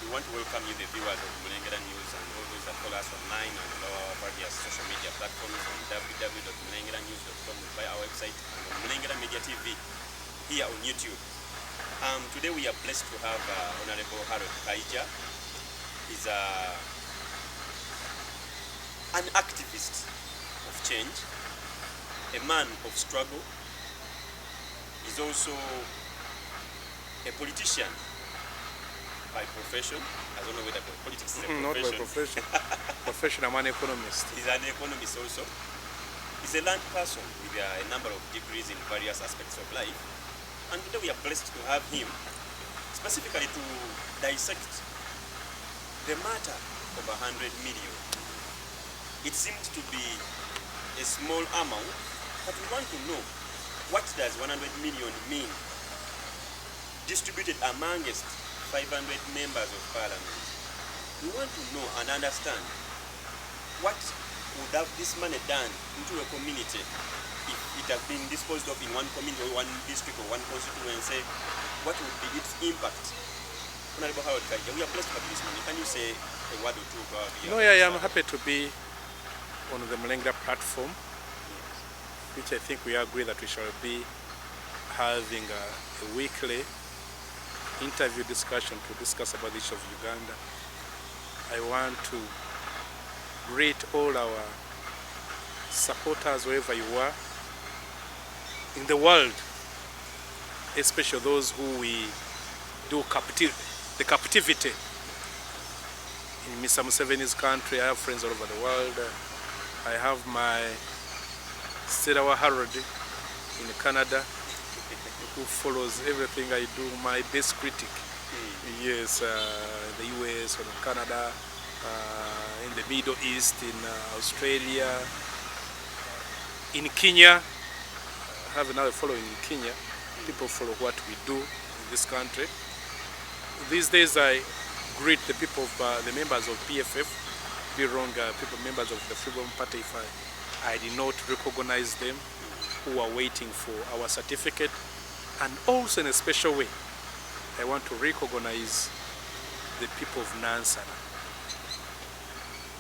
We want to welcome you, the viewers of Mulengera News, and all those that follow us online on our various social media platforms on www.mulengeranews.com, by our website, and on Mulengera Media TV here on YouTube. Today we are blessed to have Honorable Kizza. He's an activist of change, a man of struggle. He's also a politician by profession. I don't know whether politics is a profession. Not by profession. Profession, I'm an economist. He's an economist also. He's a learned person with a number of degrees in various aspects of life. And today we are blessed to have him specifically to dissect the matter of 100 million. It seems to be a small amount, but we want to know, what does 100 million mean distributed amongst 500 members of parliament? We want to know and understand what would have this money done into a community if it has been disposed of in one community or one district or one constituency. What would be its impact? Honorable Howard Kizza, we are blessed to have this money. Can you say a word or two about it? No, yeah, I'm happy to be on the Mulengera platform, which I think we agree that we shall be having a weekly interview discussion to discuss about the issue of Uganda. I want to greet all our supporters wherever you are in the world, especially those who we do the captivity. In Mr. Museveni's country, I have friends all over the world. I have my Stella Harold in Canada, who follows everything I do, my best critic. Yes, the US or Canada, in the Middle East, in Australia, in Kenya. I have another following in Kenya. People follow what we do in this country. These days I greet the people of the members of PFF, people members of the Freedom Party, if I did not recognize them, who are waiting for our certificate. And also in a special way, I want to recognize the people of Nansana,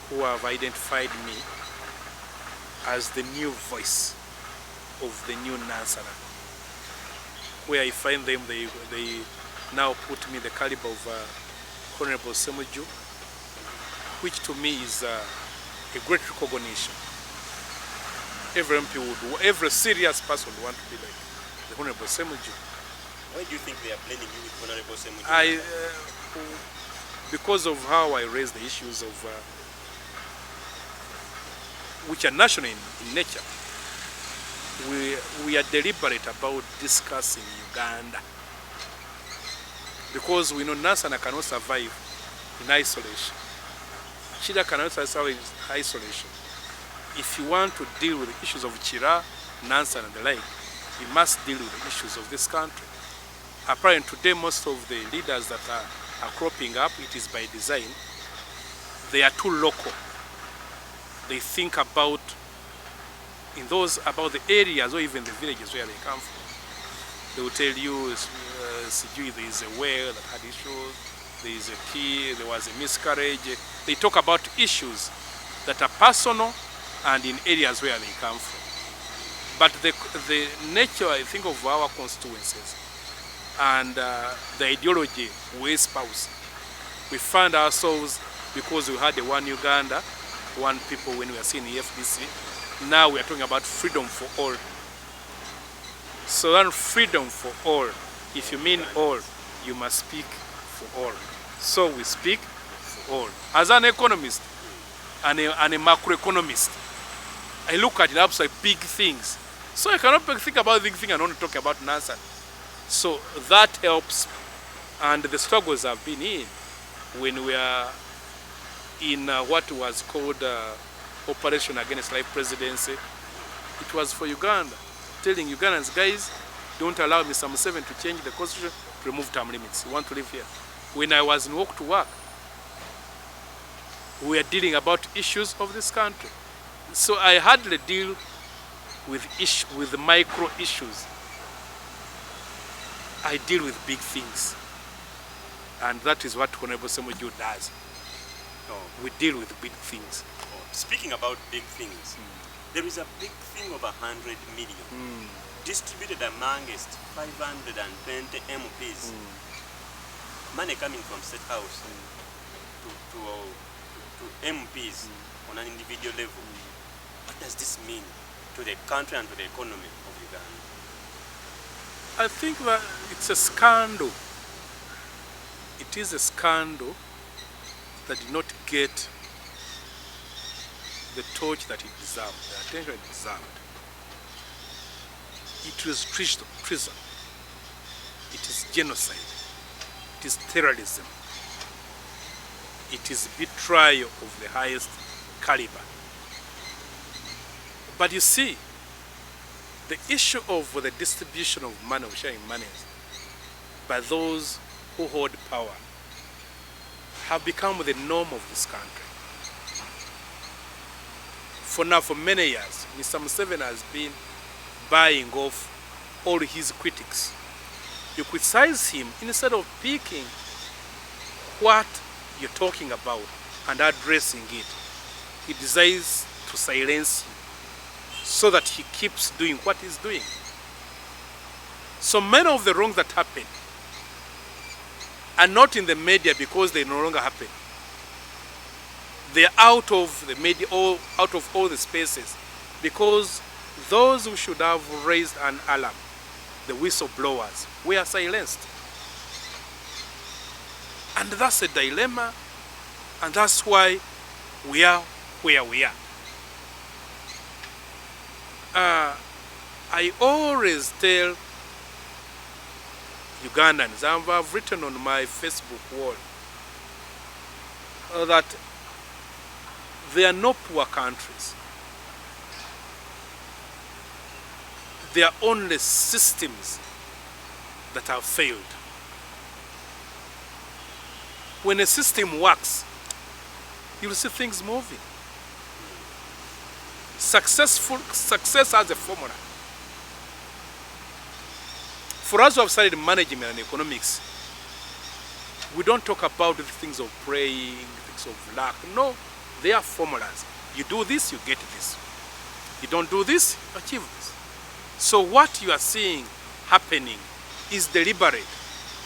who have identified me as the new voice of the new Nansana. Where I find them, they now put me the caliber of Honorable Semuju, which to me is a great recognition. Every MP every serious person would want to be like the Honorable Semuju. Why do you think they are blaming you with Honorable Semuju? Because of how I raise the issues of which are national in nature. We are deliberate about discussing Uganda, because we know Nansana cannot survive in isolation. Chira cannot survive in isolation. If you want to deal with the issues of Chira, Nansana and the like, you must deal with the issues of this country. Apparently today most of the leaders that are cropping up, it is by design. They are too local. They think about the areas or even the villages where they come from. They will tell you, there is a well that had issues, there is a key, there was a miscarriage. They talk about issues that are personal and in areas where they come from. But the nature, I think, of our constituencies and the ideology we espouse, we find ourselves, because we had a one Uganda, one people when we are seeing the FDC, now we are talking about freedom for all. So that freedom for all, if you mean all, you must speak for all. So we speak for all. As an economist and a macroeconomist, I look at it upside big things. So I cannot think about big things and only talk about NASA. So that helps, and the struggles have been in when we are in what was called Operation Against Life Presidency. It was for Uganda, telling Ugandans, guys, don't allow Mr. Museveni to change the constitution to remove term limits. You want to live here. When I was in Walk to Work, we are dealing about issues of this country. So I hardly deal with micro issues. I deal with big things. And that is what Honorable Semoju does. Oh. We deal with big things. Oh. Speaking about big things, there is a big thing of 100 million distributed amongst 520 MPs. Money coming from State House to MPs on an individual level. What does this mean to the country and to the economy of Uganda? I think that it's a scandal. It is a scandal that did not get the torch that it deserved, the attention it deserved. It is treason. It is genocide. It is terrorism. It is betrayal of the highest caliber. But you see, the issue of the distribution of money, of sharing monies by those who hold power, have become the norm of this country. For now, for many years, Mr. Museveni has been buying off all his critics. You criticize him instead of picking what you're talking about and addressing it. He desires to silence you so that he keeps doing what he's doing. So many of the wrongs that happen are not in the media because they no longer happen. They are out of the media, or out of all the spaces, because those who should have raised an alarm, the whistleblowers, were silenced. And that's a dilemma, and that's why we are where we are. I always tell Ugandans, and I've written on my Facebook wall, that there are no poor countries. There are only systems that have failed. When a system works, you'll see things moving. Success has a formula. For us who have studied management and economics, we don't talk about the things of praying, things of luck. No, they are formulas. You do this, you get this. You don't do this, you achieve this. So what you are seeing happening is deliberate.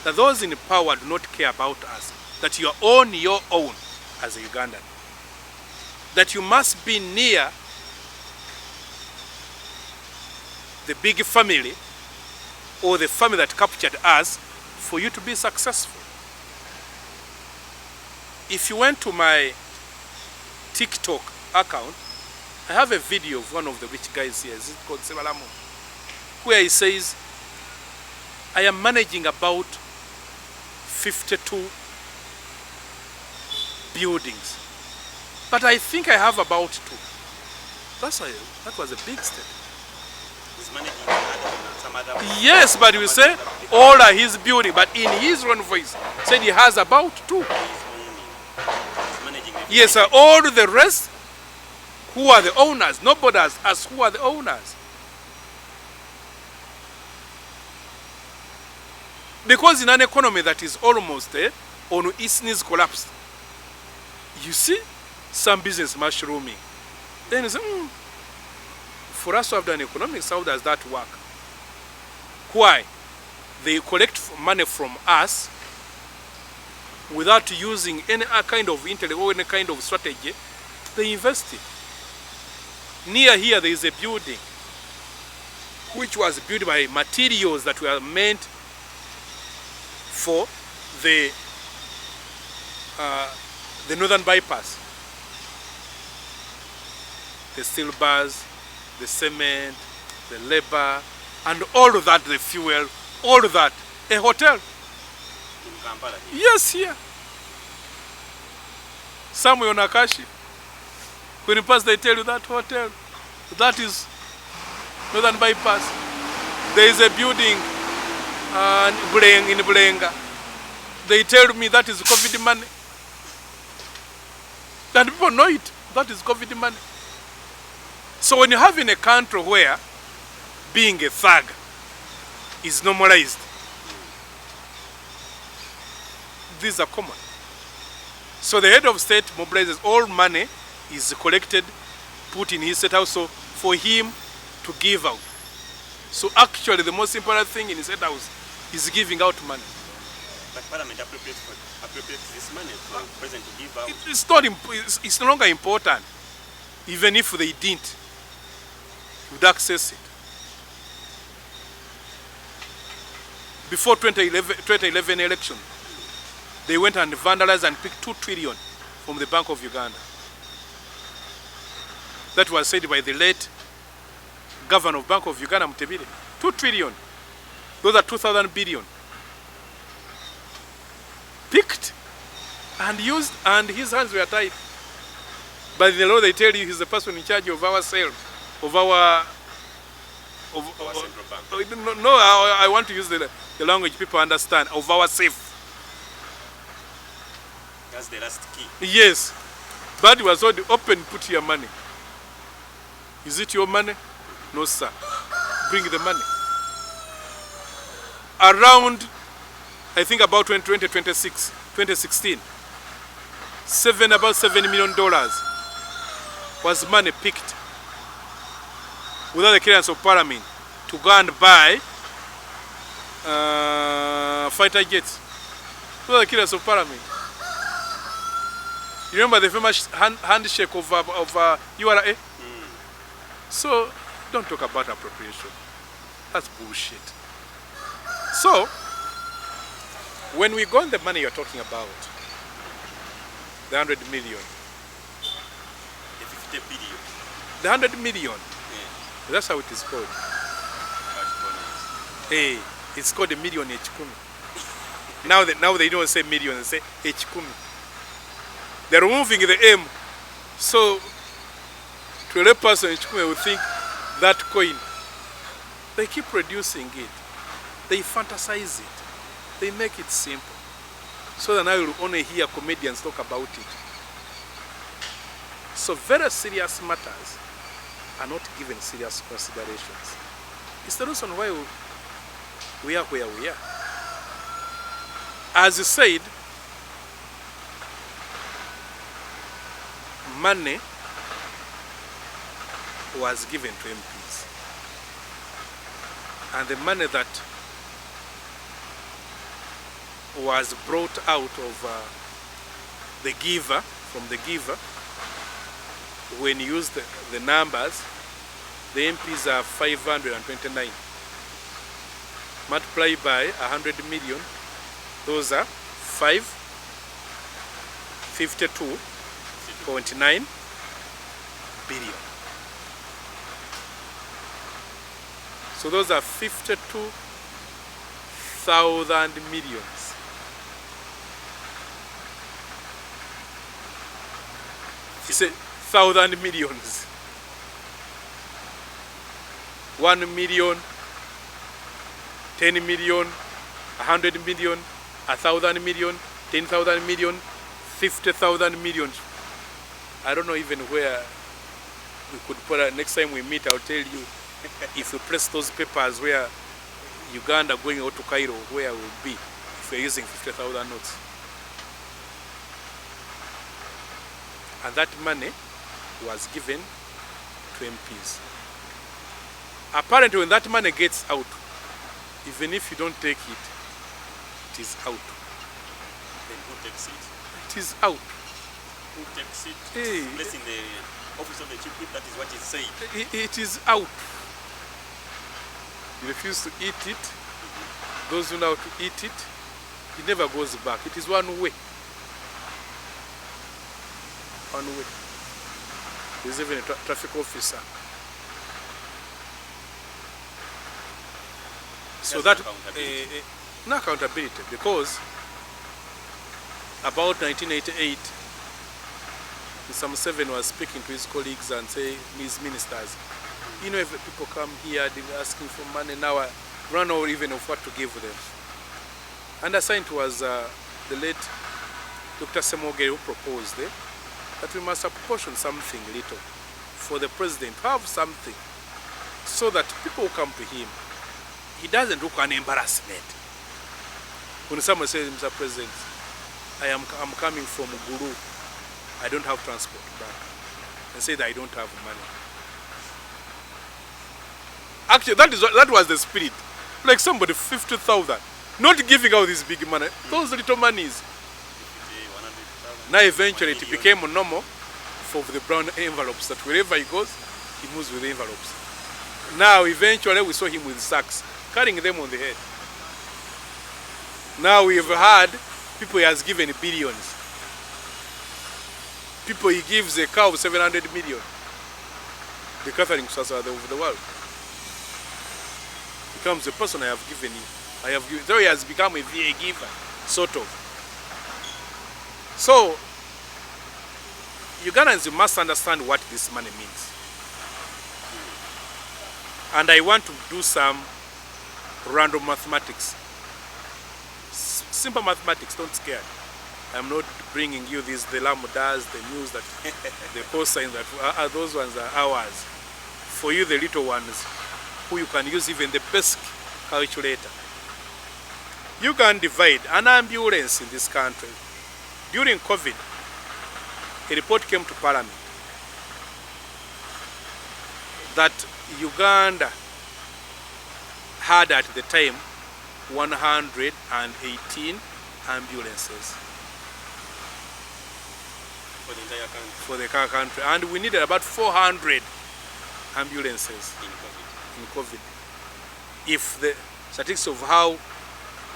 That those in power do not care about us. That you are on your own as a Ugandan. That you must be near the big family or the family that captured us for you to be successful. If you went to my TikTok account, I have a video of one of the rich guys here, it's called Sebalamu, where he says, I am managing about 52 buildings, but I think I have about 2. That was a big step. He's managing some other. Yes, but you say all are his building, but in his own voice said he has about 2. He's managing the Yes, all the rest, who are the owners? Nobody has asked who are the owners. Because in an economy that is almost on its knees collapsed, you see some business mushrooming. Then you say, for us to have done economics, how does that work? Why? They collect money from us without using any kind of intellect or any kind of strategy. They invest it. Near here there is a building which was built by materials that were meant for the northern bypass. The steel bars, the cement, the labor, and all of that, the fuel, all of that. A hotel. in Kampala here. Yes, here. Somewhere on Akashi. When you pass, they tell you that hotel. That is Northern Bypass. There is a building in Bulenga. They tell me that is COVID money. And people know it. That is COVID money. So when you have in a country where being a thug is normalized, these are common. So the head of state mobilizes all money, is collected, put in his state house, so for him to give out. So actually the most important thing in his state house is giving out money. But Parliament appropriates this money for the President to give out. It's no longer important. Even if they didn't, would access it. Before 2011 election, they went and vandalized and picked 2 trillion from the Bank of Uganda. That was said by the late governor of Bank of Uganda, Mutebile. 2 trillion. Those are 2,000 billion. Picked and used, and his hands were tied. By the law, they tell you he's the person in charge of our sales, of our Central Bank. No, I want to use the language people understand, of our safe. That's the last key. Yes. But it was already open, put your money. Is it your money? No, sir. Bring the money. Around, I think about 2016, about $7 million was money picked without the clearance of Parliament to go and buy fighter jets. Without the clearance of Parliament. You remember the famous handshake of URA? So, don't talk about appropriation. That's bullshit. So, when we got the money you're talking about, the 100 million, The 50 billion. the 100 million, Yeah. that's how it is called. Cash bonus. Hey, it's called a million H-Kumi. Now they don't say million, they say H-Kumi. They're removing the M. So, to a lay person, H-Kumi will think that coin. They keep reducing it. They fantasize it. They make it simple. So that now you'll only hear comedians talk about it. So very serious matters are not given serious considerations. It's the reason why we are where we are. As you said, money was given to MPs. And the money that was brought out of the giver, from the giver, when you use the numbers, the MPs are 529. Multiplied by 100 million, those are 552.9 billion. So those are 52,000 millions. It's 1,000 millions. 1 million, 10 million, 100 million, 1,000 million, 10,000 million, 50,000 million. I don't know even where we could put it. Next time we meet, I'll tell you if we press those papers where Uganda going out to Cairo, where we'll be if we're using 50,000 notes. And that money was given to MPs. Apparently when that money gets out, even if you don't take it, it is out. Then who takes it? It is out. Who takes it? Hey. It's placed in the office of the chief whip, that is what is saying. It is out. You refuse to eat it. Those who know how to eat it, it never goes back. It is one way. One way. There's even a traffic officer. So That's that accountability. no accountability, because about 1988, Mr. Museveni was speaking to his colleagues and saying, his ministers, you know, if people come here asking for money, now I run out even of what to give them. And assigned was the late Dr. Semoge, who proposed that we must apportion something little for the president to have something, so that people who come to him, he doesn't look an embarrassment. When someone says, Mr. President, I'm coming from Guru. I don't have transport back. And say that I don't have money. Actually, that was the spirit. Like somebody 50,000, not giving out this big money. Those little monies. Now eventually it became normal for the brown envelopes that wherever he goes, he moves with envelopes. Now eventually we saw him with sacks, carrying them on the head. Now we have had people he has given billions. People he gives a cow 700 million. The Catherine Kizza of the world. Becomes the person I have given him. So he has become a VA giver, sort of. So, Ugandans must understand what this money means. And I want to do some random mathematics. Simple mathematics, don't scare. I'm not bringing you this, the lambdas, the news, that the cosines, that those ones are ours. For you, the little ones, who you can use even the basic calculator. You can divide an ambulance in this country. During COVID, a report came to Parliament that Uganda had at the time 118 ambulances For the entire country. for the country, and we needed about 400 ambulances In COVID. in COVID. If the statistics of how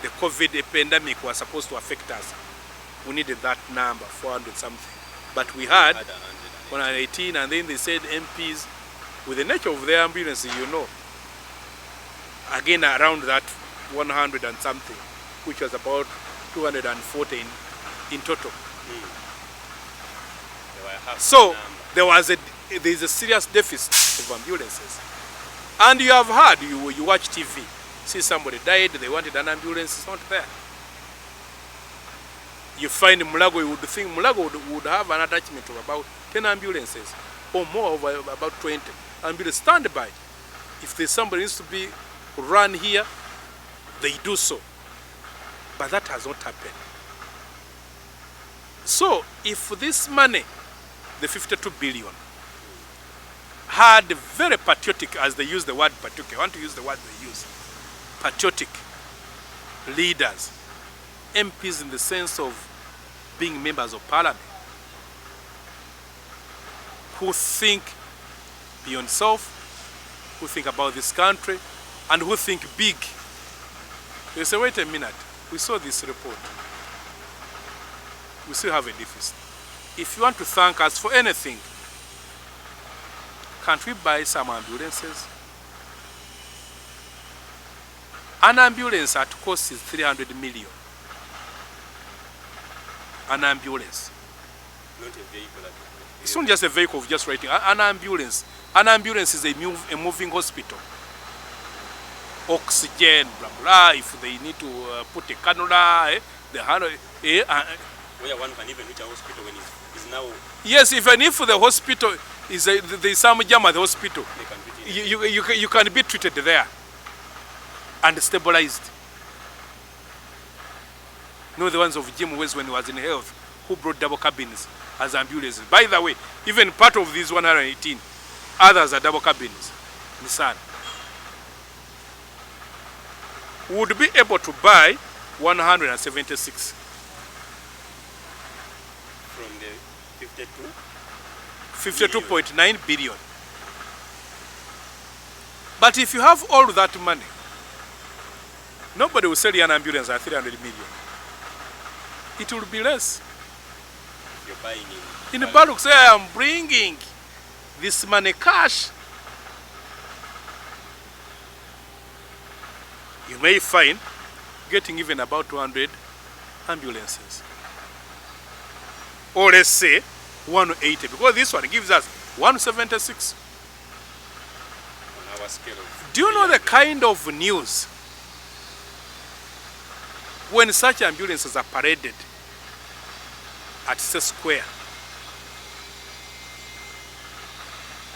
the COVID pandemic was supposed to affect us, we needed that number, 400 something. But we had 118, and then they said MPs, with the nature of their ambulances, you know, again around that 100 and something, which was about 214 in total. So there's a serious deficit of ambulances. And you have heard, you watch TV, see somebody died, they wanted an ambulance, it's not there. You find Mulago, you would think Mulago would have an attachment of about 10 ambulances or more, of about 20 ambulances standby. If there's somebody needs to be run here, they do so. But that has not happened. So if this money, the 52 billion, had very patriotic, as they use the word patriotic, I want to use the word they use, patriotic leaders, MPs in the sense of being members of parliament, who think beyond self, who think about this country, and who think big. They say, wait a minute, we saw this report. We still have a deficit. If you want to thank us for anything, can't we buy some ambulances? An ambulance at cost is 300 million. An ambulance. Not a vehicle. It's not just a vehicle of just writing. An ambulance. An ambulance is a moving hospital. Oxygen, blah, blah. If they need to put a cannula, the hand. Where one can even reach a hospital when it's now. Yes, even if the hospital is there's some jam at the hospital, you can be treated there and stabilized. No, the ones of Jim West when he was in health, who brought double cabins as ambulances. By the way, even part of these 118, others are double cabins. Nissan would be able to buy 176. From the 52? 52.9 billion. But if you have all that money, nobody will sell you an ambulance at 300 million. It will be less. You're buying in the bulk, say I am bringing this money cash. You may find getting even about 200 ambulances. Or let's say 180, because this one gives us 176. on our scale of. Do you know the kind of news when such ambulances are paraded at C Square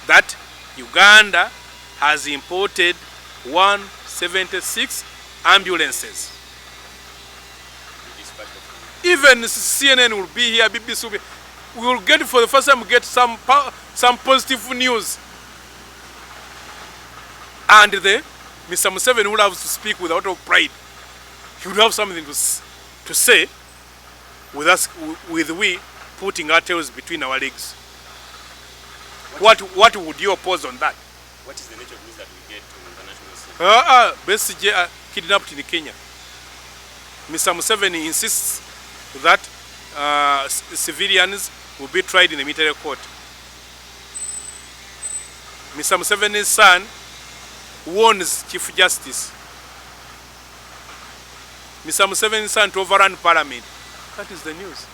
that Uganda has imported 176 ambulances? Even CNN will be here, BBC will be. We will get, for the first time, get some positive news. And Mr. Museveni will have to speak with a lot of pride. He will have something to say with us, with we putting our tails between our legs. What would you oppose on that? What is the nature of news that we get to international scene? Besigye kidnapped in Kenya. Mr. Museveni insists that civilians will be tried in the military court. Mr. Museveni's son warns Chief Justice. Mr. Museveni's son to overrun Parliament. That is the news.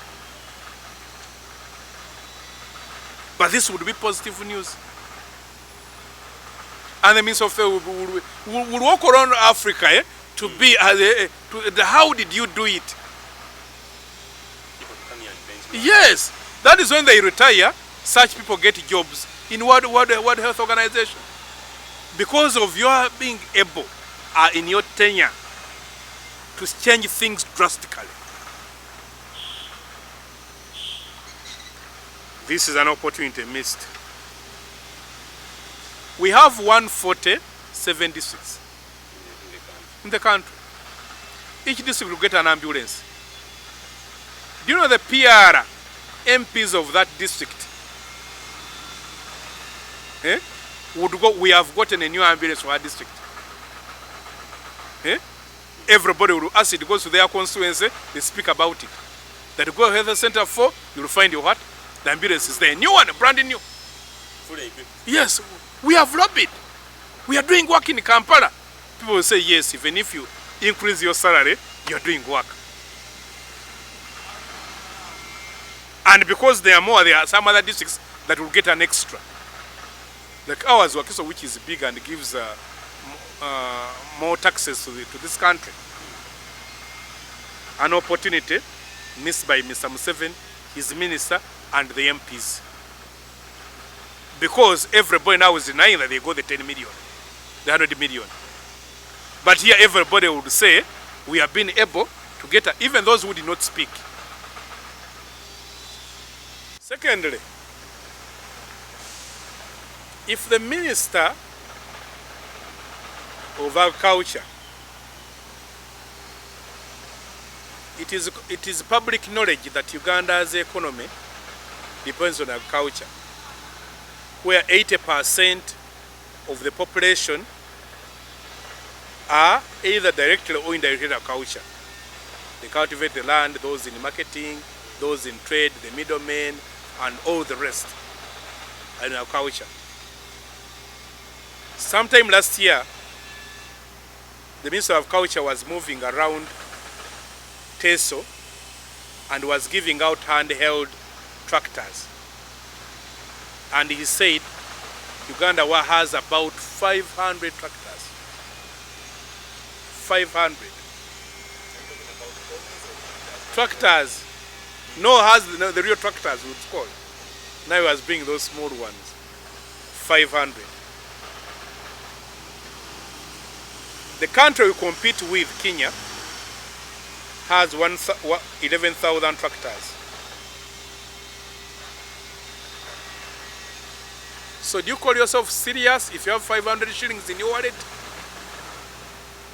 But this would be positive news. And the Minister of will walk around Africa to be how did you do it? People to come here and benchmark. Yes, that is when they retire. Such people get jobs in World Health Organization because of your being able in your tenure to change things drastically. This is an opportunity missed. We have 140 districts in the country. Each district will get an ambulance. Do you know the PR MPs of that district? We have gotten a new ambulance for our district. Everybody will, as it goes to their constituency, they speak about it. That you go to health center for, you will find your what? The ambulance is there. New one, brand new. Fully equipped. Yes, we have lobbied. We are doing work in Kampala. People will say, yes, even if you increase your salary, you are doing work. And because there are more, there are some other districts that will get an extra. Like ours, Wakiso, which is big and gives more taxes to this country. An opportunity missed by Mr. Museveni, his minister, and the MPs. Because everybody now is denying that they got the 10 million, the 100 million. But here everybody would say, we have been able to get, even those who did not speak. Secondly, if the Minister of Agriculture, it is public knowledge that Uganda's economy depends on agriculture, where 80% of the population are either directly or indirectly agriculture. They cultivate the land, those in marketing, those in trade, the middlemen, and all the rest in agriculture. Sometime last year, the Minister of Agriculture was moving around Teso and was giving out handheld tractors. And he said Uganda has about 500 tractors. 500 tractors. No, has the real tractors would call. Now he was bringing those small ones. 500. The country we compete with, Kenya, has 11,000 tractors. So do you call yourself serious if you have 500 shillings in your wallet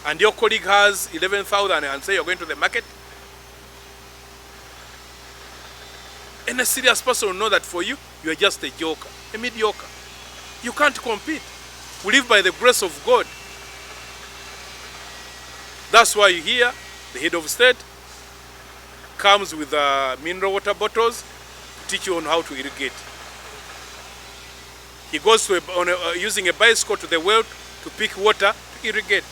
and your colleague has 11,000 and say you're going to the market? And a serious person will know that for you, you are just a joker, a mediocre. You can't compete. We live by the grace of God. That's why you hear the head of state comes with mineral water bottles to teach you on how to irrigate. He goes to using a bicycle to the well to pick water to irrigate.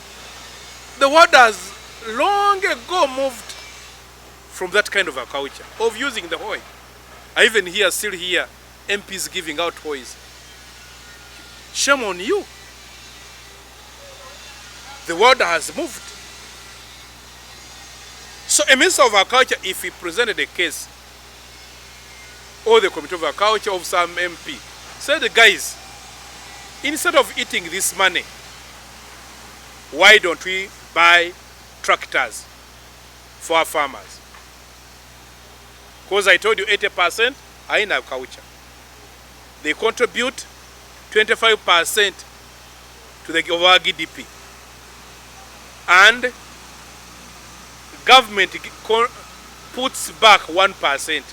The world has long ago moved from that kind of a culture of using the hoy. I even still hear MPs giving out hoys. Shame on you. The world has moved. So a Minister of Agriculture, if he presented a case, or the Committee of Agriculture of some MP, said, guys, instead of eating this money, why don't we buy tractors for our farmers? Because I told you 80% are in agriculture. They contribute 25% to the overall GDP. And government puts back 1%.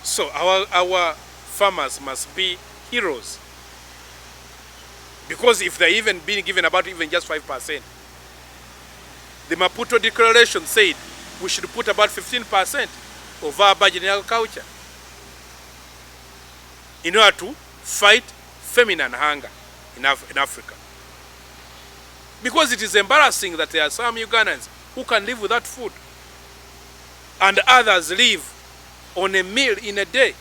So our farmers must be heroes. Because if they're even being given about even just 5%, the Maputo Declaration said we should put about 15% of our budget in agriculture in order to fight famine and hunger in Africa. Because it is embarrassing that there are some Ugandans who can live without food and others live on a meal in a day.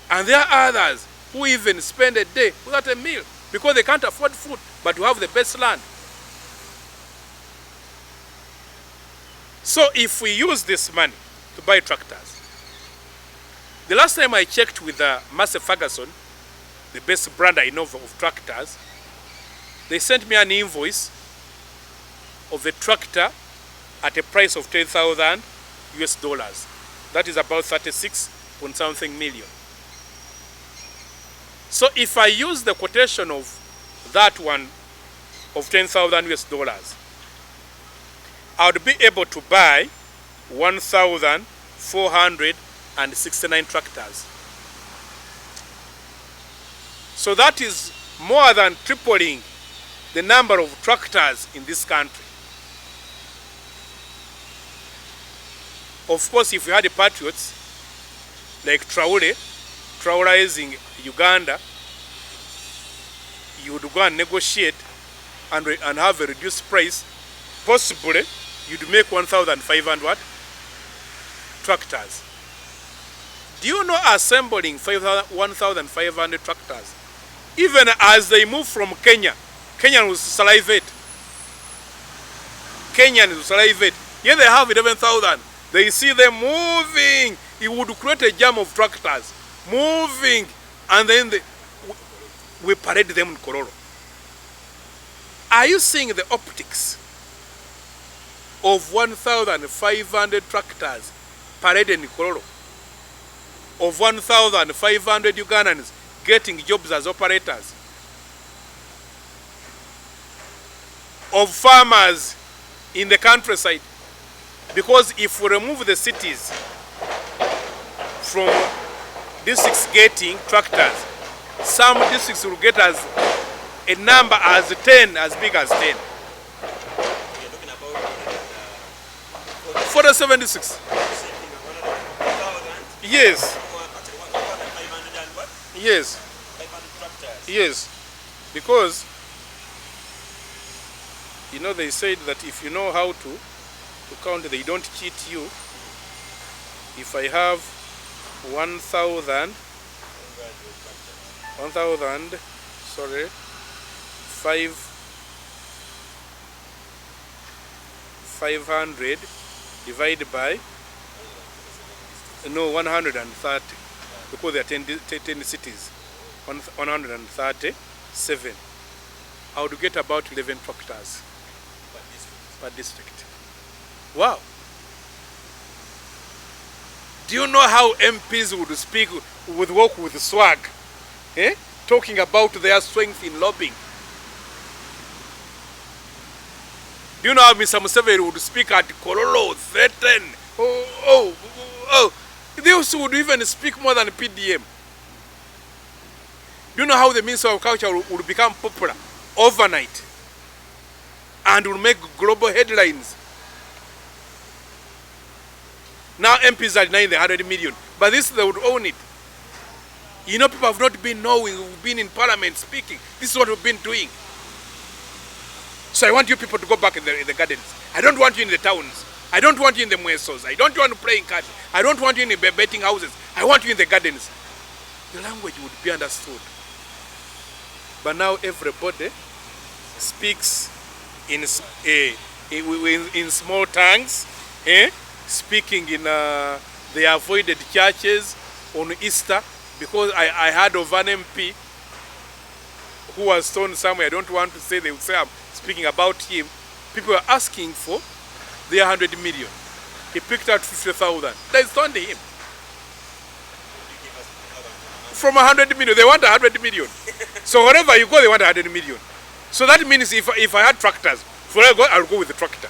And there are others who even spend a day without a meal because they can't afford food, but to have the best land. So if we use this money to buy tractors, the last time I checked with Massey Ferguson, the best brand I know of tractors, they sent me an invoice of a tractor at a price of 10,000 US dollars. That is about 36 point something million. So if I use the quotation of that one of 10,000 US dollars, I would be able to buy 1,469 tractors. So that is more than tripling the number of tractors in this country. Of course, if we had the patriots like Traore is in Uganda, you would go and negotiate and have a reduced price. Possibly, you'd make 1,500 tractors. Do you know assembling 1,500 tractors? Even as they move from Kenya, Kenyans will salivate. Kenyans will salivate. Here they have 11,000. They see them moving. It would create a jam of tractors moving, and then we parade them in Kororo. Are you seeing the optics of 1,500 tractors paraded in Kororo? Of 1,500 Ugandans getting jobs as operators? Of farmers in the countryside? Because if we remove the cities from districts getting tractors, some districts will get as a number as 10, as big as 10. We are talking about 476. Yes. Yes. 500 tractors. Yes. Because, you know, they said that if you know how to count, they don't cheat you. If I have 500 divided by 130, because there are 10 cities, 137. I would get about 11 tractors per district. Wow. Do you know how MPs would speak, would walk with swag? Talking about their strength in lobbying. Do you know how Mr. Museveni would speak at Kololo, threaten? These would even speak more than PDM. Do you know how the Minister of Culture would become popular overnight and will make global headlines? Now MPs are denying the 100 million, but this they would own it. You know, people have not been knowing, we've been in parliament speaking. This is what we've been doing. So I want you people to go back in the gardens. I don't want you in the towns. I don't want you in the mwesos. I don't want to play in cards. I don't want you in the betting houses. I want you in the gardens. The language would be understood. But now everybody speaks in small tongues, speaking in the avoided churches on Easter, because I heard of an MP who was thrown somewhere. I don't want to say, they would say I'm speaking about him. People are asking for they are 100 million. He picked out 50,000. They stoned him. From 100 million, they want 100 million. So wherever you go, they want 100 million. So that means if I had tractors, for I go, I'll go with the tractor.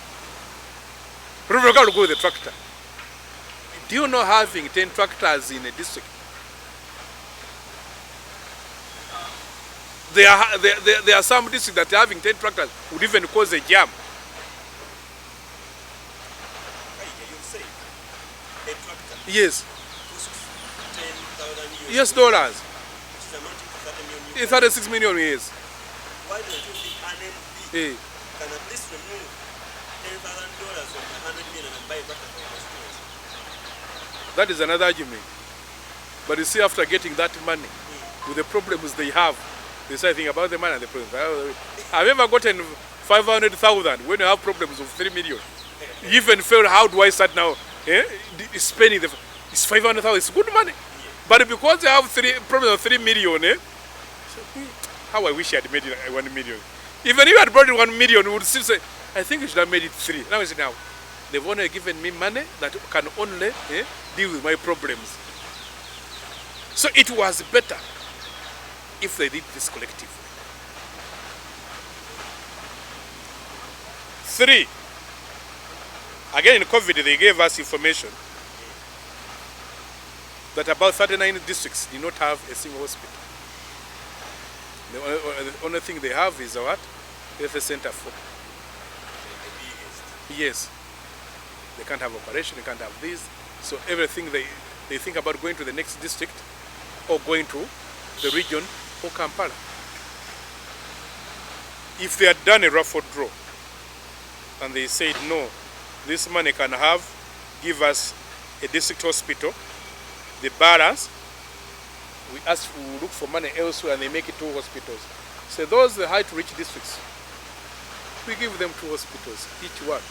I'll go with the tractor. Do you know having 10 tractors in a district? There are some districts that having 10 tractors would even cause a jam. Yes. US dollars. It's 36 million years. Why don't you think NMP can at least remove $10,000 from the 100 million and buy a tractor for your students? That is another argument. But you see, after getting that money, with the problems they have, they say think about the money and the problems. Have you ever gotten 500,000 when you have problems of 3 million? You even feel, how do I start now? Spending it's 500,000. It's good money. But because you have problems of 3 million, how I wish I had made it 1 million. Even if I had brought in 1 million, we would still say, I think you should have made it 3. Now, now they've only given me money that can only deal with my problems. So it was better if they did this collectively. 3, again in COVID, they gave us information that about 39 districts do not have a single hospital. The only thing they have is a what? Health center for. Yes. They can't have operation, they can't have this. So everything they think about going to the next district or going to the region or Kampala. If they had done a raffle draw and they said, no, this money can give us a district hospital, the balance, we look for money elsewhere and they make it 2 hospitals. So those the high to rich districts, we give them 2 hospitals, each one,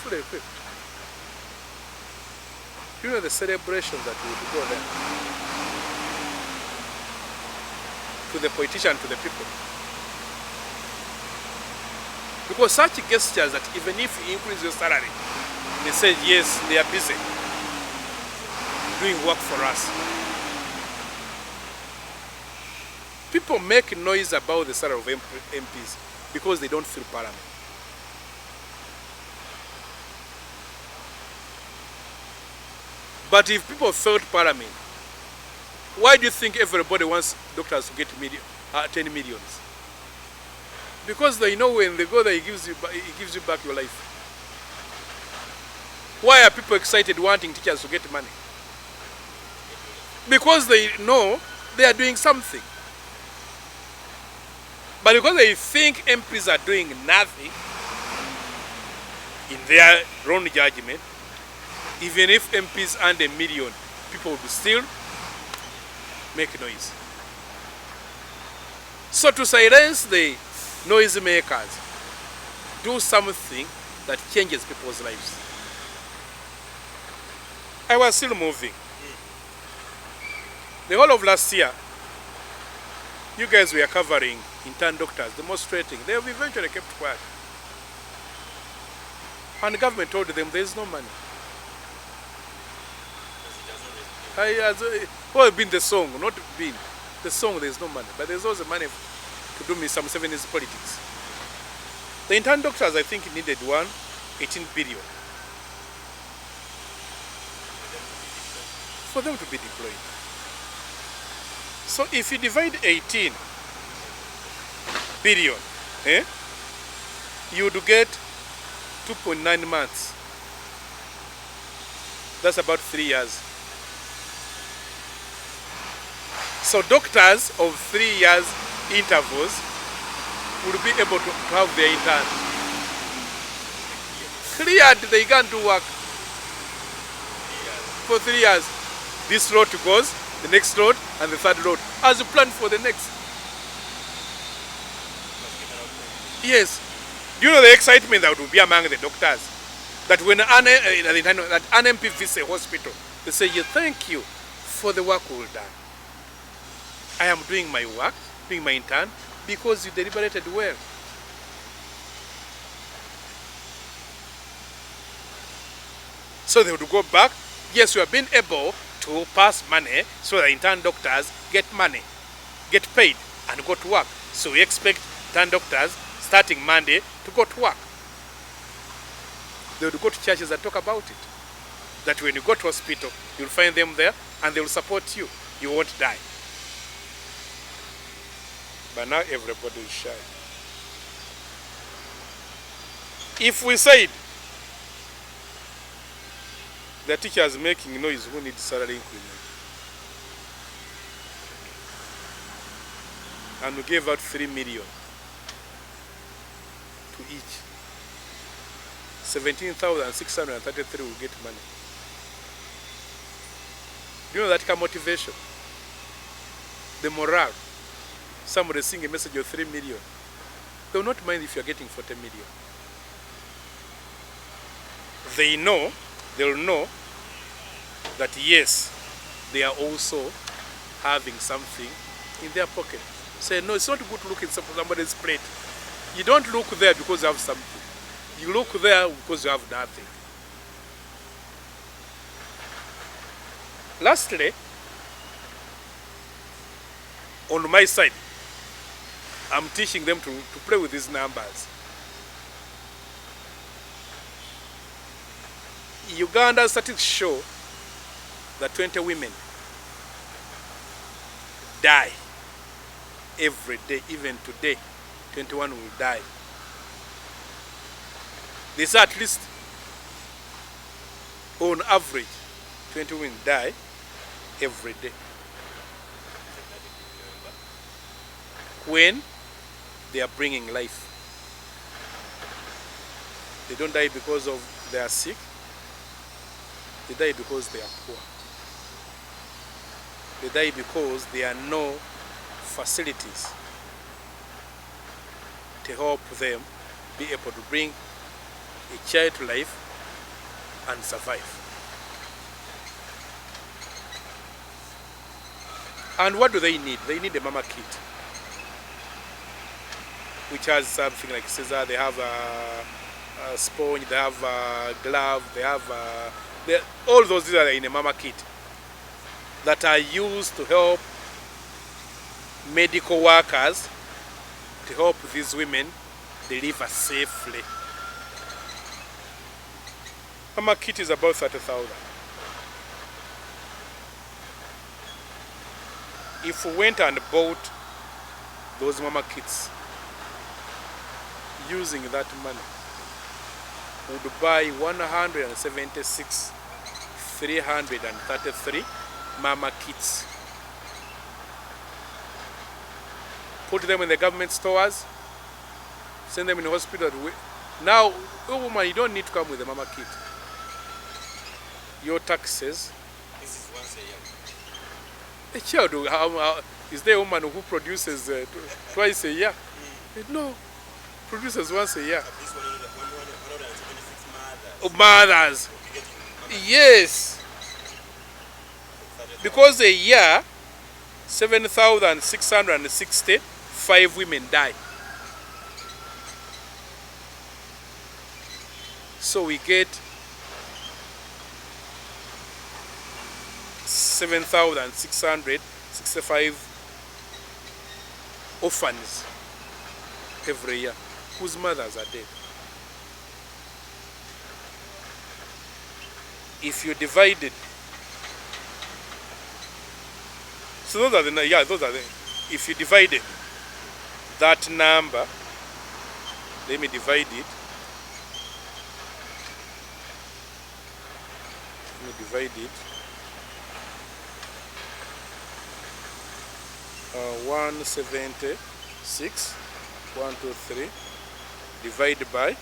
fully equipped. You know the celebration that we would go there, to the politician, to the people. Because such gestures that even if you increase your salary, they say yes, they are busy doing work for us. People make noise about the salary of MPs because they don't feel parliament. But if people felt parliament, why do you think everybody wants doctors to get 10 millions? Because they know when they go there, he gives you back your life. Why are people excited wanting teachers to get money? Because they know they are doing something. But because they think MPs are doing nothing, in their own judgment, even if MPs earned $1 million, people would still make noise. So to silence the noise makers, do something that changes people's lives. I was still moving. The whole of last year, you guys were covering intern doctors, demonstrating. They have eventually kept quiet. And the government told them there is no money. Well, been the song, not been the song, there is no money. But there's also money to do me some 70s politics. The intern doctors, I think, needed 18 billion for them to be deployed. So if you divide 18 billion, you would get 2.9 months. That's about 3 years. So doctors of 3 years intervals would be able to have their intern cleared. They can't do work for 3 years. This road goes, the next road, and the third road, as a plan for the next. Yes. Do you know the excitement that would be among the doctors? That when an MP visits a hospital, they say, yeah, thank you for the work well done. I am doing my work, doing my intern, because you deliberated well. So they would go back. Yes, we have been able to pass money so that intern doctors get money, get paid, and go to work. So we expect intern doctors starting Monday to go to work. They would go to churches and talk about it. That when you go to hospital, you'll find them there and they will support you. You won't die. But now everybody is shy. If we said the teachers making noise who need salary increment, and we gave out 3 million to each, 17,633 will get money. Do you know that kind of motivation? The morale. Somebody sing a message of 3 million. They will not mind if you are getting 40 million. They will know that yes, they are also having something in their pocket. Say, no, it's not good to look in somebody's plate. You don't look there because you have something. You look there because you have nothing. Lastly, on my side, I'm teaching them to play with these numbers. Uganda statistics show that 20 women die every day. Even today, 21 will die. They say at least, on average, 20 women die every day. When they are bringing life. They don't die because of they are sick. They die because they are poor. They die because there are no facilities to help them be able to bring a child to life and survive. And what do they need? They need a mama kit, which has something like Kizza. They have a sponge, they have a glove, they have all those things are in a mama kit that are used to help medical workers to help these women deliver safely. Mama kit is about 30,000. If we went and bought those mama kits using that money, would buy 176,333 mama kits. Put them in the government stores, send them in the hospital. Now, oh woman, you don't need to come with a mama kit. Your taxes. This is once a year. A child, is there a woman who produces twice a year? No, produces once a year. At least 176 Mothers. Yes. Because a year, 7,665 women die. So we get 7,665 orphans every year whose mothers are dead. If you divide it, so those are the, if you divide it, that number, let me divide it. Let me divide it. 176, 123, divided by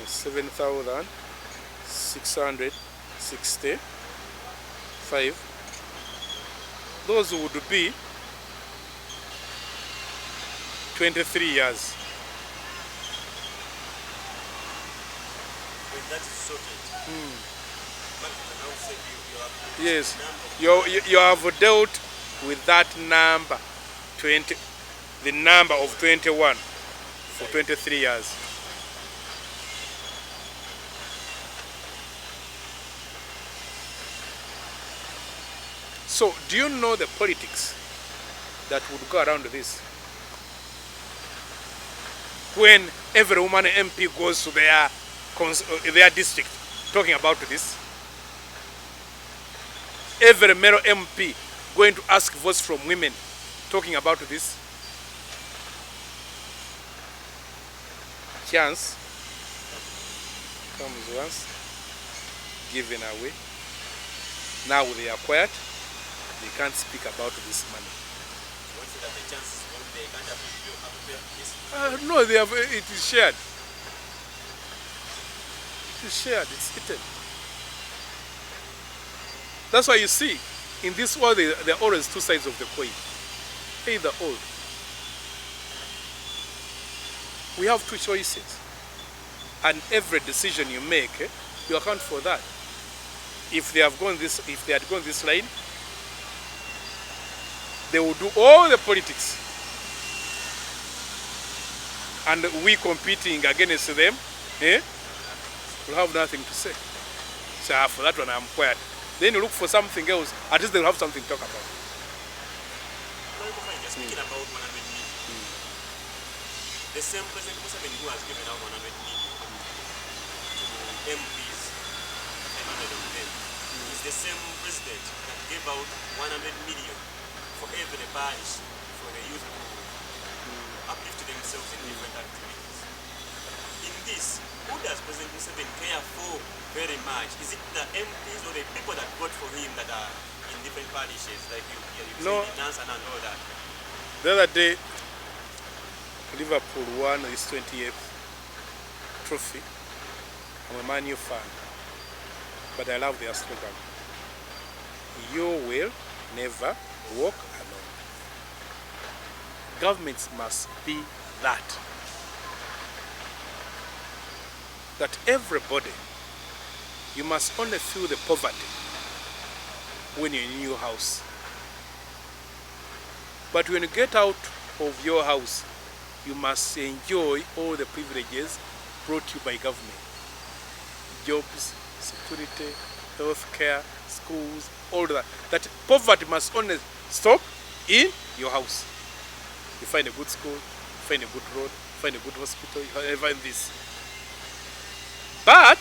7,665. Those would be 23 years. When that is sorted, Yes, you have dealt with that number, the number of 21 for 23 years. So, do you know the politics that would go around this? When every woman MP goes to their district talking about this, every male MP going to ask votes from women talking about this. Chance comes once, given away. Now they are quiet, they can't speak about this money. Once that the chances one day can't have this. No, they have, it is shared. It is shared, it's eaten. That's why you see, in this world, there are always two sides of the coin. Either or. We have two choices. And every decision you make, you account for that. If they had gone this line, they will do all the politics. And we competing against them, will have nothing to say. So for that one, I'm quiet. Then you look for something else, at least they'll have something to talk about. Speaking about 100 million, the same President Museveni who has given out 100 million to MPs, 500 of them, is the same president that gave out 100 million for every parish for the youth to uplift themselves in different activities. In this, who does President Museveni care for very much? Is it the MPs or the people that vote for him that are in different parishes, like you No. say, Nansan and all that? The other day, Liverpool won his 28th trophy. I'm a Man U fan, but I love their slogan. You will never walk alone. Governments must be that. That everybody, you must only feel the poverty when you're in your house. But when you get out of your house, you must enjoy all the privileges brought to you by government. Jobs, security, health care, schools, all that. That poverty must only stop in your house. You find a good school, you find a good road, you find a good hospital, you find this. But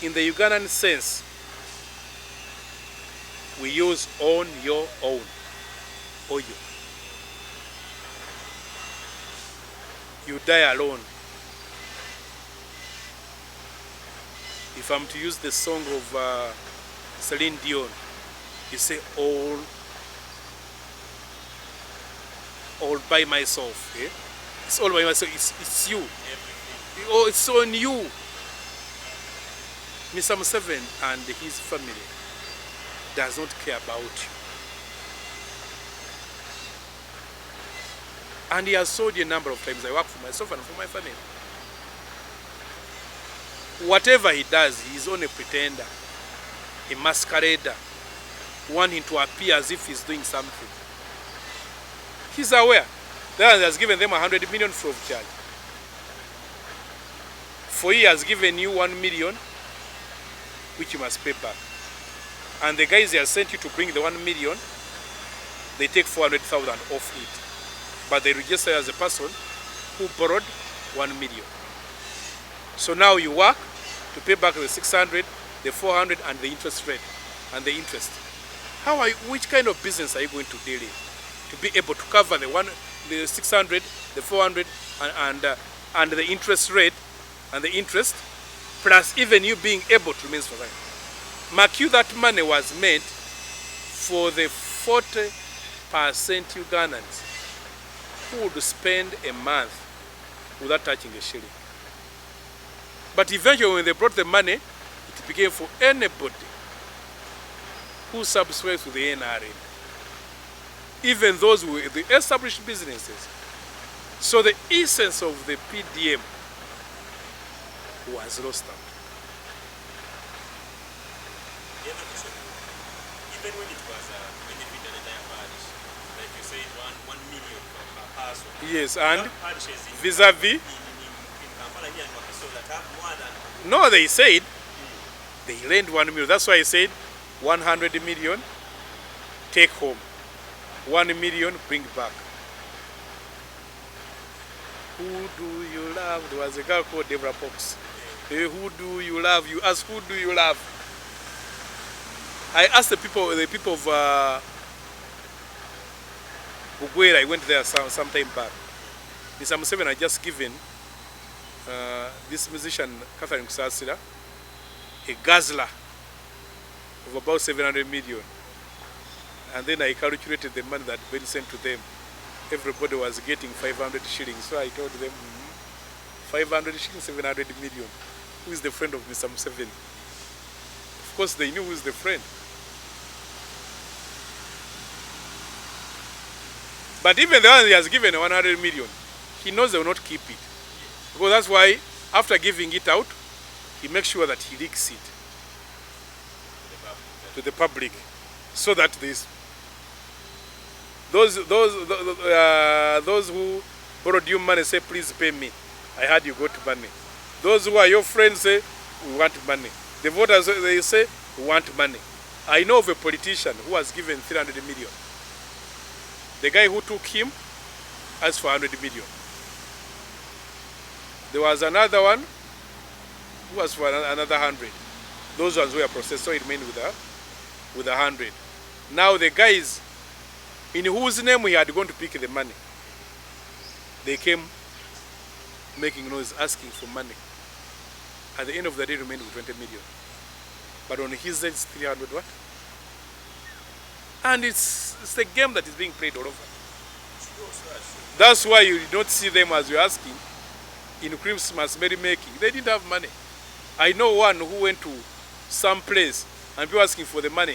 in the Ugandan sense, we use on your own, oyo. You die alone. If I'm to use the song of Celine Dion, you say all by myself. Eh? It's all by myself. It's you. Everything. Oh, it's on you. Mr. Museveni and his family does not care about you. And he has told you a number of times, I work for myself and for my family. Whatever he does, he is only a pretender, a masquerader, wanting to appear as if he's doing something. He's aware that he has given them 100 million free of charge. For he has given you 1 million, which you must pay back. And the guys he has sent you to bring the 1 million, they take 400,000 off it. But they register as a person who borrowed 1 million. So now you work to pay back the 600, the 400, and the interest rate, and the interest. Which kind of business are you going to deal in to be able to cover the 600, the 400, and the interest rate, and the interest, plus even you being able to remain survive? Mark you, that money was made for the 40% Ugandans who would spend a month without touching a shilling. But eventually when they brought the money, it became for anybody who subscribes to the NRM, even those with the established businesses. So the essence of the PDM was lost out. The other question, even when it was benefit an entire parish, like you said, 1 million per person. Yes, and Some parishes in vis-a-vis, in Kampala here and Wakiso that have more than no, they said they lent 1 million. That's why I said 100 million, take home. 1 million, bring back. Who do you love? There was a girl called Deborah Fox. Who do you love? You ask, who do you love? I asked the people of Bugwera. I went there some time back. Mr. Museveni had just given this musician, Catherine Kusasira, a guzzler of about 700 million. And then I calculated the money that Ben sent to them. Everybody was getting 500 shillings. So I told them, 500 shillings, 700 million. Who is the friend of Mr. Museveni? Of course, they knew who is the friend. But even the one he has given 100 million, he knows they will not keep it. Because that's why, after giving it out, he makes sure that he leaks it to the public, so that those who borrowed you money say, please pay me. I heard you got money. Those who are your friends say, we want money. The voters, they say, we want money. I know of a politician who was given 300 million. The guy who took him asked for 100 million. There was another one who asked for another 100. Those ones were processed, so it remained with 100. Now the guys in whose name he had gone to pick the money, they came making noise, asking for money. At the end of the day, remained with 20 million. But on his side, it's 300 what? And it's the game that is being played all over. That's why you did not see them, as you're asking, in Christmas merrymaking. They didn't have money. I know one who went to some place and people asking for the money.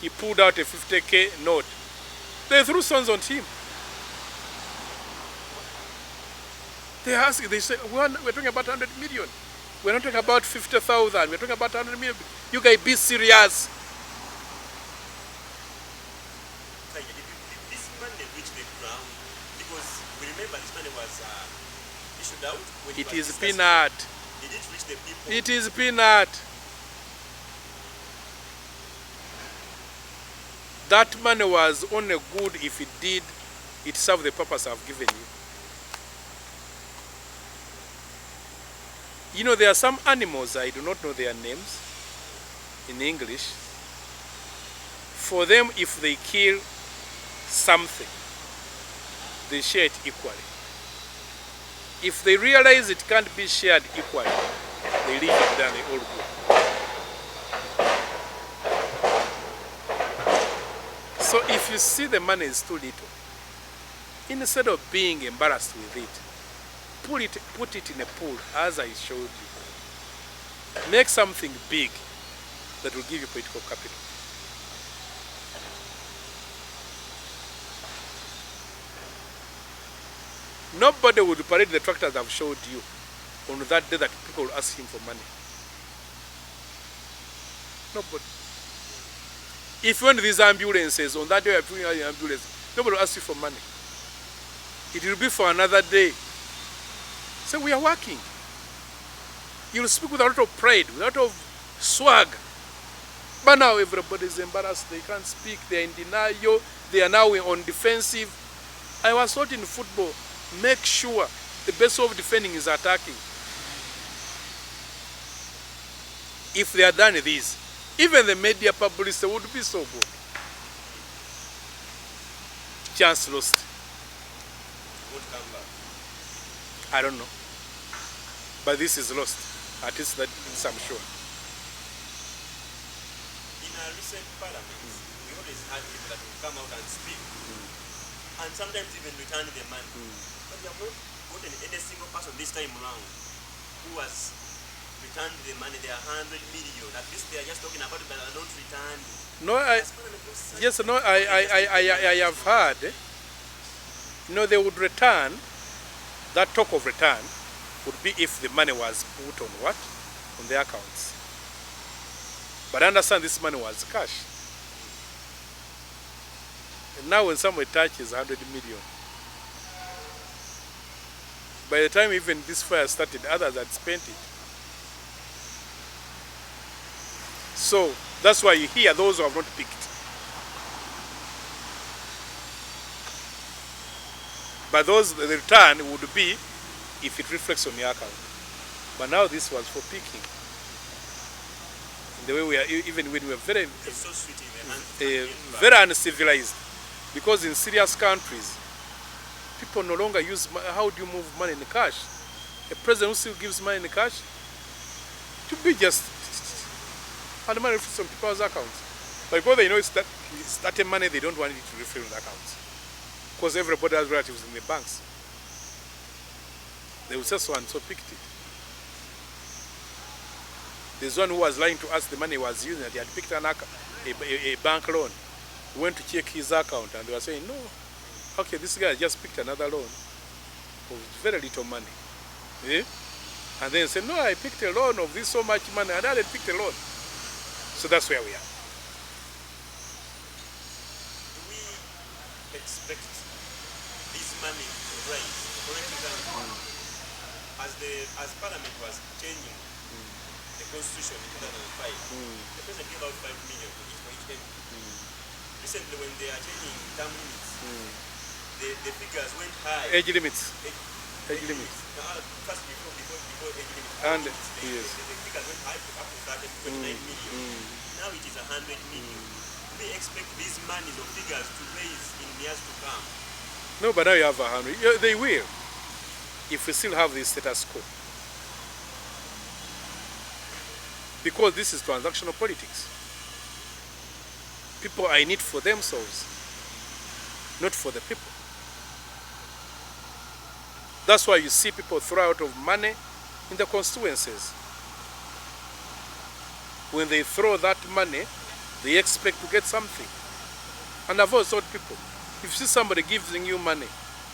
He pulled out a 50K note. They threw stones on him. They asked, they said, we're talking about 100 million. We're not talking about 50,000. We're talking about 100 million. You guys be serious. This money reached the ground because we remember this money was issued out. When It is peanut. Did it reach the people? It is peanut. That money was only good if it served the purpose I've given you. You know, there are some animals, I do not know their names in English. For them, if they kill something, they share it equally. If they realize it can't be shared equally, they leave it there and they all go. So if you see the money is too little, instead of being embarrassed with it, put it in a pool, as I showed you. Make something big that will give you political capital. Nobody would parade the tractors I've showed you on that day that people will ask him for money. Nobody. If you want these ambulances, on that day you're putting out the ambulance, nobody will ask you for money. It will be for another day. So we are working. You'll speak with a lot of pride, with a lot of swag. But now everybody is embarrassed. They can't speak. They are in denial. They are now on defensive. I was taught in football, make sure the best way of defending is attacking. If they had done this, even the media publicity would be so good. Chance lost. Won't come back. I don't know. But this is lost. At least that is, I'm sure. In our recent parliaments, we always had people that will come out and speak. And sometimes even return the money. But we have not gotten any single person this time around who has returned the money. They are 100 million. At least they are just talking about it, but they are not returned. No, I have heard, you know, they would return. That talk of return would be if the money was put on what? On their accounts. But I understand this money was cash. And now when somebody touches 100 million, by the time even this fire started, others had spent it. So that's why you hear those who have not picked. But the return would be if it reflects on your account. But now this was for picking. The way we are, even when we are very, It's so sweet in the hands. very uncivilized. Because in serious countries, people no longer use, how do you move money in cash? A president who still gives money in cash, to be just, and the money reflects on people's accounts. But because they know it's that money, they don't want it to reflect on the accounts. Because everybody has relatives in the banks. They will say so and so picked it. There's one who was lying to us the money he was using, that he had picked a bank loan. We went to check his account and they were saying, no, okay, this guy just picked another loan of very little money. Eh? And then said, no, I picked a loan of this so much money, and I had picked a loan. So that's where we are. Do we expect this money to rise? For example, as Parliament was changing the Constitution in 2005, the President gave out 5 million for each MP. Recently, when they are changing term limits, the figures went high. Age limits. Age limits. First, before age limits. And yes. The figures went high up to 29 million. Now it is 100 million. Do we expect these monies or figures to raise in years to come? No, but now you have 100. Yeah, they will, if we still have the status quo. Because this is transactional politics. People are in it for themselves, not for the people. That's why you see people throw out of money in the constituencies. When they throw that money, they expect to get something. And I've always told people, if you see somebody giving you money,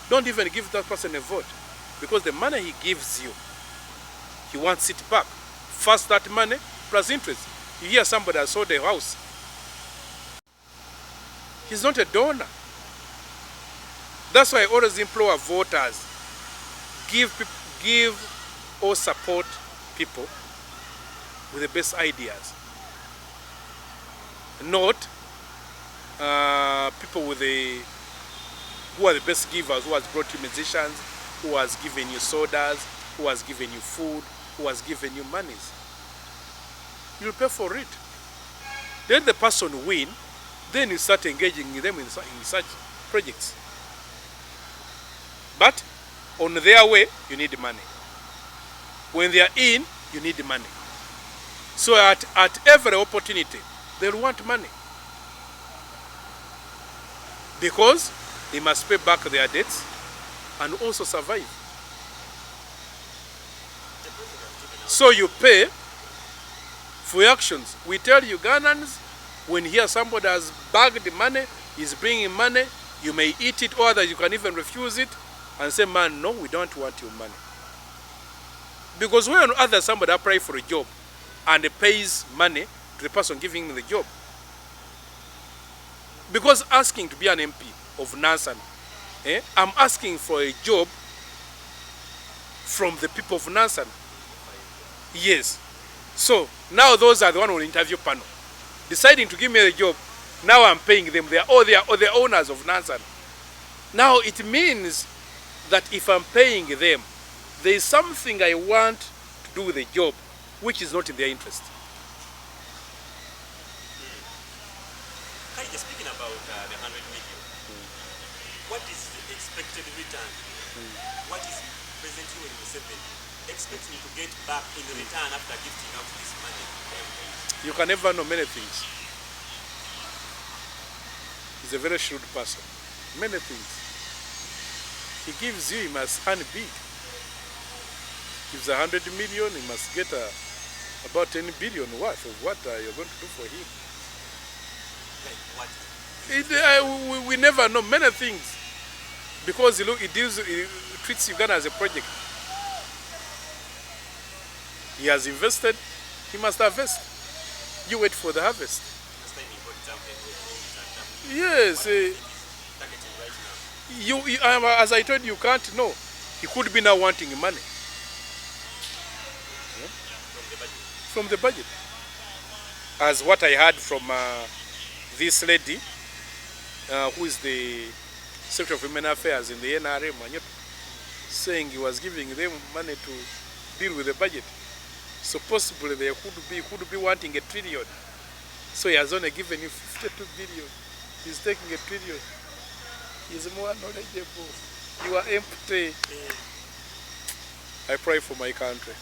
don't even give that person a vote. Because the money he gives you, he wants it back. First that money plus interest. You hear somebody has sold a house. He's not a donor. That's why I always implore voters, give or support people with the best ideas. Not people who are the best givers, who has brought you musicians, who has given you sodas, who has given you food, who has given you monies. You'll pay for it. Then the person win, then you start engaging them in such projects. But on their way, you need money. When they are in, you need money. So at every opportunity, they'll want money. Because they must pay back their debts and also survive. So you pay for your actions. We tell Ugandans, when here somebody has bagged money, is bringing money, you may eat it, or otherwise you can even refuse it and say, man, no, we don't want your money. Because when somebody applies for a job and pays money to the person giving him the job, because asking to be an MP of Nansan, I'm asking for a job from the people of Nansan. Yes. So now those are the one on the interview panel, deciding to give me the job. Now I'm paying them. They are the owners of Nansan. Now it means that if I'm paying them, there is something I want to do with the job which is not in their interest. Just speaking about the 100 million, what is the expected return? What is President Yoweri Museveni expecting you to get back in return after gifting out this money? You can never know many things. He's a very shrewd person. Many things. He gives you, he must earn big. Gives 100 million, he must get about 10 billion worth of what you're going to do for him. Like what? We never know many things. Because he treats Uganda as a project. He has invested, he must harvest. You wait for the harvest. Yes. As I told you, you can't know. He could be now wanting money. From the budget. As what I heard from this lady, who is the Secretary of Women Affairs in the NRM, saying he was giving them money to deal with the budget. So possibly there could be wanting a trillion. So he has only given you 52 billion. He's taking a trillion. He's more knowledgeable. You are empty. I pray for my country.